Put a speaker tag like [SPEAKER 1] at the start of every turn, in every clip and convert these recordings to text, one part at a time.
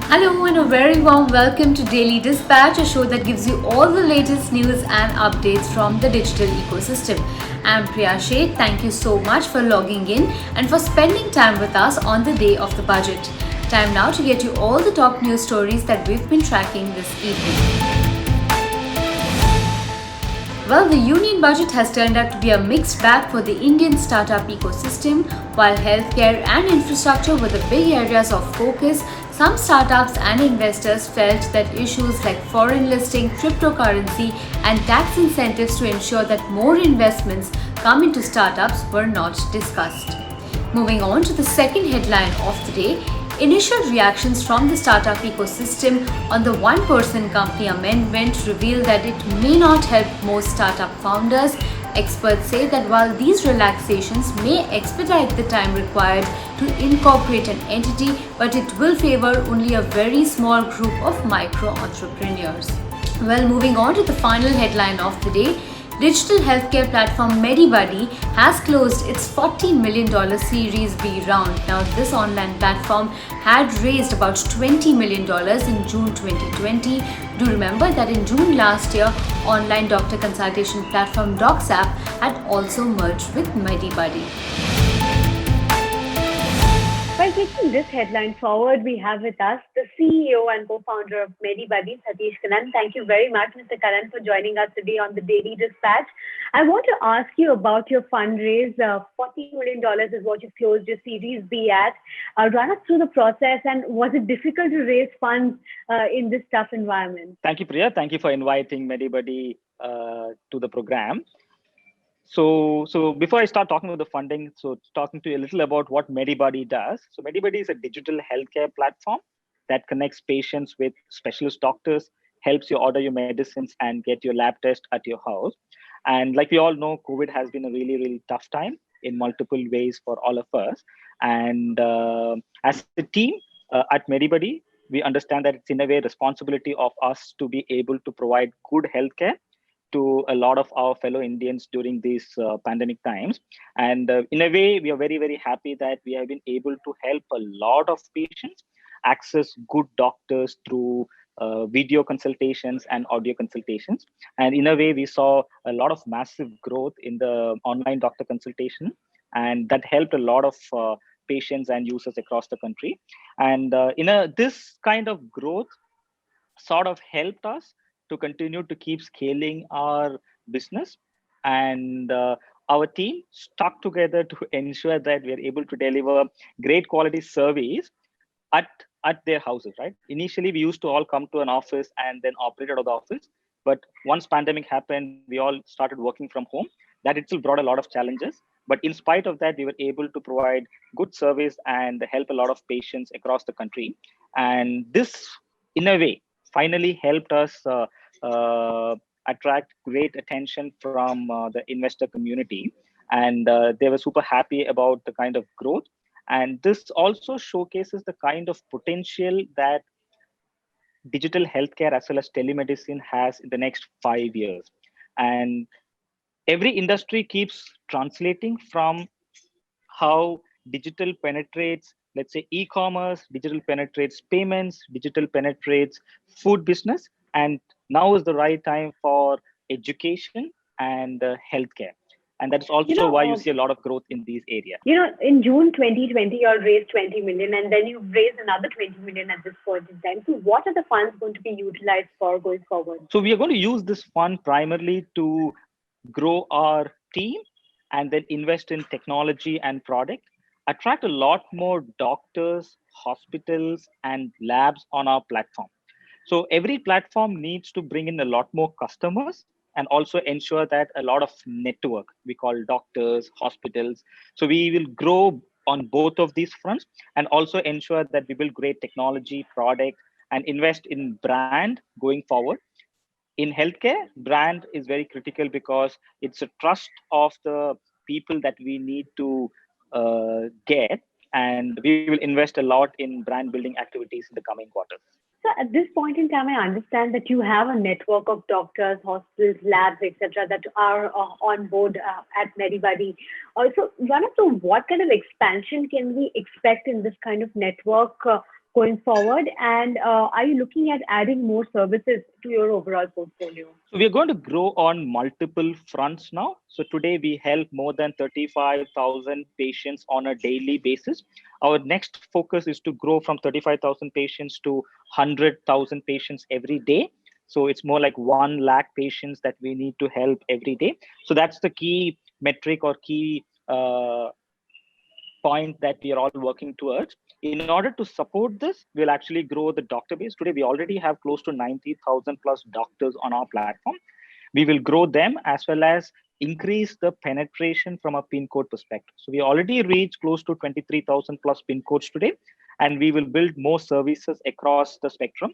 [SPEAKER 1] Hello and a very warm welcome to Daily Dispatch, a show that gives you all the latest news and updates from the digital ecosystem. I'm Priya Sheikh. Thank you so much for logging in and for spending time with us on the day of the budget. Time now to get you all the top news stories that we've been tracking this evening. Well, the union budget has turned out to be a mixed bag for the Indian startup ecosystem. While healthcare and infrastructure were the big areas of focus, some startups and investors felt that issues like foreign listing, cryptocurrency, and tax incentives to ensure that more investments come into startups were not discussed. Moving on to the second headline of the day, initial reactions from the startup ecosystem on the one person company amendment reveal that it may not help most startup founders. Experts say that while these relaxations may expedite the time required to incorporate an entity, but it will favor only a very small group of micro entrepreneurs. Well, moving on to the final headline of the day, digital healthcare platform MediBuddy has closed its $40 million Series B round. Now, this online platform had raised about $20 million in June 2020. Do remember that in June last year, online doctor consultation platform DocsApp had also merged with MediBuddy.
[SPEAKER 2] By taking this headline forward, we have with us the CEO and co-founder of MediBuddy, Satish Kannan. Thank you very much, Mr. Kannan, for joining us today on the Daily Dispatch. I want to ask you about your fundraise. $40 million is what you closed your Series B at. Run us through the process, and was it difficult to raise funds in this tough environment?
[SPEAKER 3] Thank you, Priya. Thank you for inviting MediBuddy to the program. So before I start talking about the funding, so talking to you a little about what MediBuddy does. So MediBuddy is a digital healthcare platform that connects patients with specialist doctors, helps you order your medicines and get your lab test at your house. And like we all know, COVID has been a really, really tough time in multiple ways for all of us. And as a team at MediBuddy, we understand that it's in a way responsibility of us to be able to provide good healthcare to a lot of our fellow Indians during these pandemic times. And in a way, we are very, very happy that we have been able to help a lot of patients access good doctors through video consultations and audio consultations. And in a way, we saw a lot of massive growth in the online doctor consultation. And that helped a lot of patients and users across the country. And this kind of growth sort of helped us to continue to keep scaling our business. And our team stuck together to ensure that we are able to deliver great quality service at, at their houses, right? Initially, we used to all come to an office and then operate out of the office. But once pandemic happened, we all started working from home. That itself brought a lot of challenges. But in spite of that, we were able to provide good service and help a lot of patients across the country. And this, in a way, finally helped us attract great attention from the investor community. And they were super happy about the kind of growth. And this also showcases the kind of potential that digital healthcare as well as telemedicine has in the next 5 years. And every industry keeps translating from how digital penetrates, let's say, e-commerce, digital penetrates payments, digital penetrates food business, and now is the right time for education and healthcare. And that's
[SPEAKER 2] You
[SPEAKER 3] also
[SPEAKER 2] know,
[SPEAKER 3] why you see a lot of growth in these areas.
[SPEAKER 2] in June 2020, you all raised 20 million, and then you've raised another 20 million at this point in time. So, what are the funds going to be utilized for going forward?
[SPEAKER 3] So we are going to use this fund primarily to grow our team and then invest in technology and product, attract a lot more doctors, hospitals, and labs on our platform. So every platform needs to bring in a lot more customers and also ensure that a lot of network, we call doctors, hospitals. So we will grow on both of these fronts and also ensure that we build great technology, product, and invest in brand going forward. In healthcare, brand is very critical because it's a trust of the people that we need to get, and we will invest a lot in brand building activities in the coming quarters.
[SPEAKER 2] So at this point in time, I understand that you have a network of doctors, hospitals, labs, etc., that are on board at MediBuddy. Also, run us through what kind of expansion can we expect in this kind of network going forward? And are you looking at adding more services to your overall portfolio?
[SPEAKER 3] So we're going to grow on multiple fronts now. So today we help more than 35,000 patients on a daily basis. Our next focus is to grow from 35,000 patients to 100,000 patients every day. So it's more like 1 lakh patients that we need to help every day. So that's the key metric or key point that we are all working towards. In order to support this, we'll actually grow the doctor base. Today, we already have close to 90,000 plus doctors on our platform. We will grow them as well as increase the penetration from a pin code perspective. So we already reached close to 23,000 plus pin codes today, and we will build more services across the spectrum.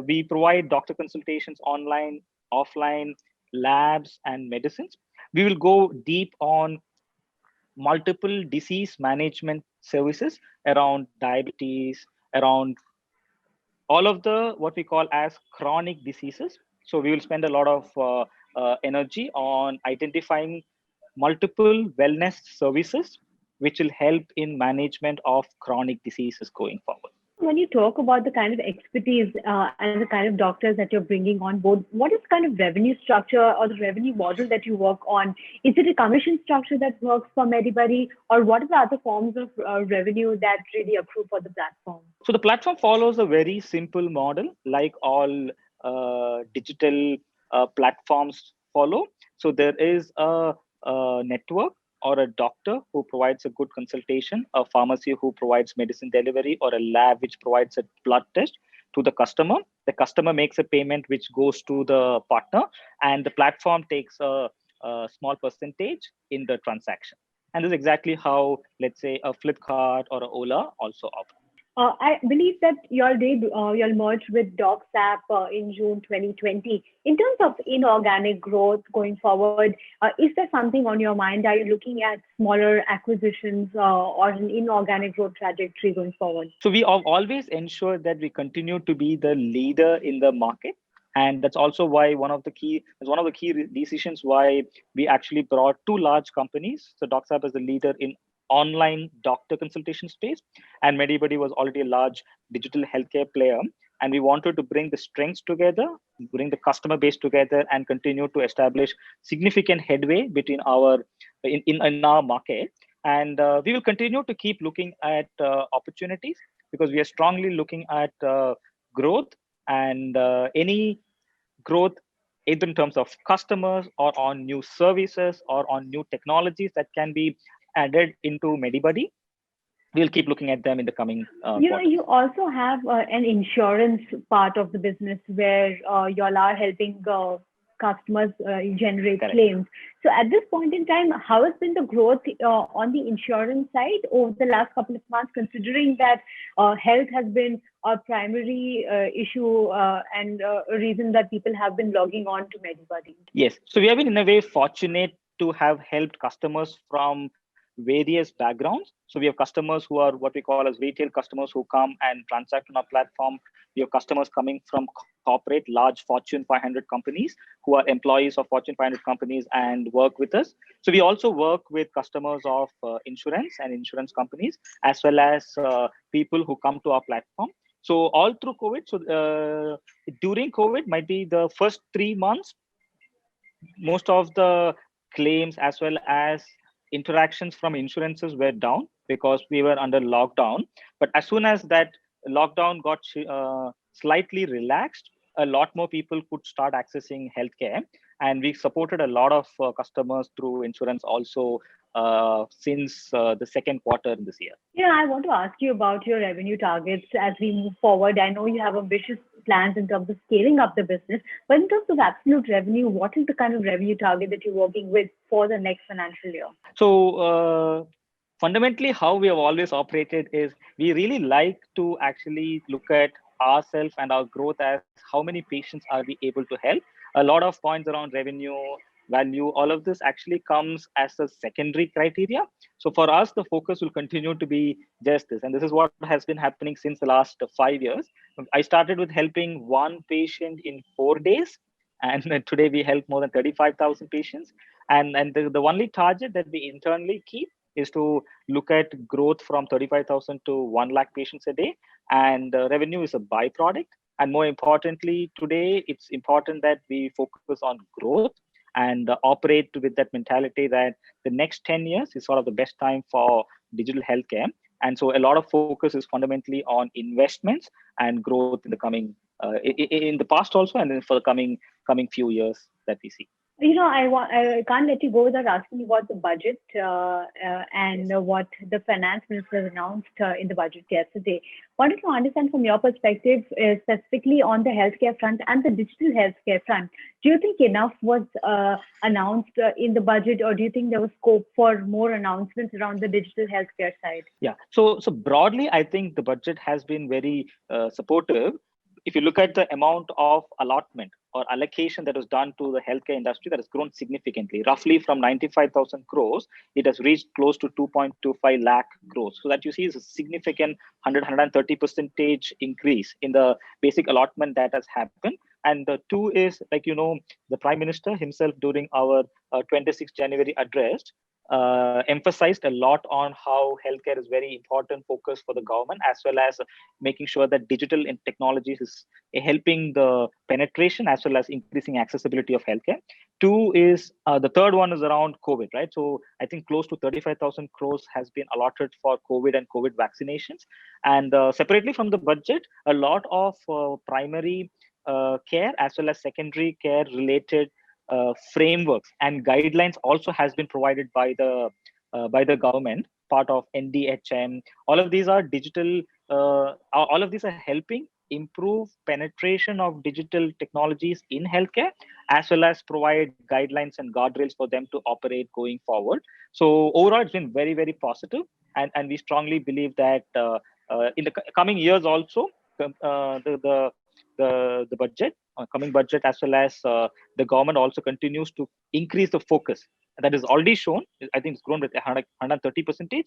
[SPEAKER 3] We provide doctor consultations online, offline, labs, and medicines. We will go deep on multiple disease management services around diabetes, around all of the what we call as chronic diseases. So we will spend a lot of energy on identifying multiple wellness services which will help in management of chronic diseases going forward.
[SPEAKER 2] When you talk about the kind of expertise and the kind of doctors that you're bringing on board, what is kind of revenue structure or the revenue model that you work on? Is it a commission structure that works for Medibuddy, or what are the other forms of revenue that really accrue for the platform?
[SPEAKER 3] So the platform follows a very simple model, like all digital platforms follow. So there is a network or a doctor who provides a good consultation, a pharmacy who provides medicine delivery, or a lab which provides a blood test to the customer. The customer makes a payment which goes to the partner, and the platform takes a small percentage in the transaction. And this is exactly how, let's say, a Flipkart or a Ola also operates.
[SPEAKER 2] I believe that you'll merge with DocsApp in June 2020. In terms of inorganic growth going forward, is there something on your mind? Are you looking at smaller acquisitions or an inorganic growth trajectory going forward?
[SPEAKER 3] So we have always ensured that we continue to be the leader in the market. And that's also why one of the key decisions why we actually brought two large companies. So DocsApp is the leader in online doctor consultation space, and Medibuddy was already a large digital healthcare player. And we wanted to bring the strengths together, bring the customer base together, and continue to establish significant headway between in our market. And we will continue to keep looking at opportunities, because we are strongly looking at growth, and any growth either in terms of customers or on new services or on new technologies that can be added into Medibuddy. We'll keep looking at them in the coming quarters.
[SPEAKER 2] You also have an insurance part of the business where y'all are helping customers generate
[SPEAKER 3] Correct.
[SPEAKER 2] claims. So at this point in time, how has been the growth on the insurance side over the last couple of months, considering that health has been a primary issue and a reason that people have been logging on to Medibuddy?
[SPEAKER 3] Yes. So we have been in a way fortunate to have helped customers from various backgrounds. So we have customers who are what we call as retail customers who come and transact on our platform. We have customers coming from corporate, large Fortune 500 companies who are employees of Fortune 500 companies and work with us. So we also work with customers of insurance and insurance companies, as well as people who come to our platform. So all through COVID, so during COVID might be the first 3 months, most of the claims as well as interactions from insurances were down because we were under lockdown. But as soon as that lockdown got slightly relaxed, a lot more people could start accessing healthcare. And we supported a lot of customers through insurance also since the second quarter this year.
[SPEAKER 2] Yeah, I want to ask you about your revenue targets as we move forward. I know you have ambitious plans in terms of scaling up the business, but in terms of absolute revenue, what is the kind of revenue target that you're working with for the next financial year?
[SPEAKER 3] So fundamentally, how we have always operated is we really like to actually look at ourselves and our growth as how many patients are we able to help. A lot of points around revenue, value, all of this actually comes as a secondary criteria. So for us, the focus will continue to be just this. And this is what has been happening since the last 5 years. I started with helping one patient in 4 days. And today we help more than 35,000 patients. And the only target that we internally keep is to look at growth from 35,000 to 1 lakh patients a day, and revenue is a byproduct. And more importantly, today it's important that we focus on growth and operate with that mentality that the next 10 years is sort of the best time for digital healthcare. And so a lot of focus is fundamentally on investments and growth in the coming, in the past also, and then for the coming few years that we see.
[SPEAKER 2] I can't let you go without asking you about the budget and what the finance minister announced in the budget yesterday. Wanted to understand from your perspective, specifically on the healthcare front and the digital healthcare front. Do you think enough was announced in the budget, or do you think there was scope for more announcements around the digital healthcare side?
[SPEAKER 3] Yeah. So broadly, I think the budget has been very supportive. If you look at the amount of allotment or allocation that was done to the healthcare industry, that has grown significantly. Roughly from 95,000 crores, it has reached close to 2.25 lakh crores. So that you see is a significant 130% increase in the basic allotment that has happened. And the two is, like, the Prime Minister himself during our 26th January address emphasized a lot on how healthcare is very important focus for the government, as well as making sure that digital technologies is helping the penetration as well as increasing accessibility of healthcare. Two is the third one is around COVID, right? So I think close to 35,000 crores has been allotted for COVID and COVID vaccinations. And separately from the budget, a lot of primary care as well as secondary care related frameworks and guidelines also has been provided by the government, part of NDHM. All of these are digital. All of these are helping improve penetration of digital technologies in healthcare, as well as provide guidelines and guardrails for them to operate going forward. So overall, it's been very, very positive, and we strongly believe that in the coming years also, the budget, coming budget, as well as the government also continues to increase the focus. That is already shown. I think it's grown with 130%,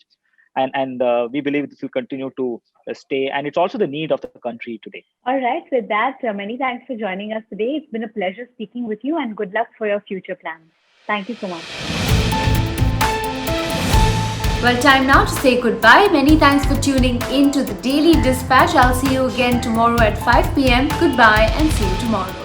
[SPEAKER 3] and we believe this will continue to stay. And it's also the need of the country today.
[SPEAKER 2] All right. With that, many thanks for joining us today. It's been a pleasure speaking with you, and good luck for your future plans. Thank you so much.
[SPEAKER 1] Well, time now to say goodbye. Many thanks for tuning in to the Daily Dispatch. I'll see you again tomorrow at 5 p.m. Goodbye and see you tomorrow.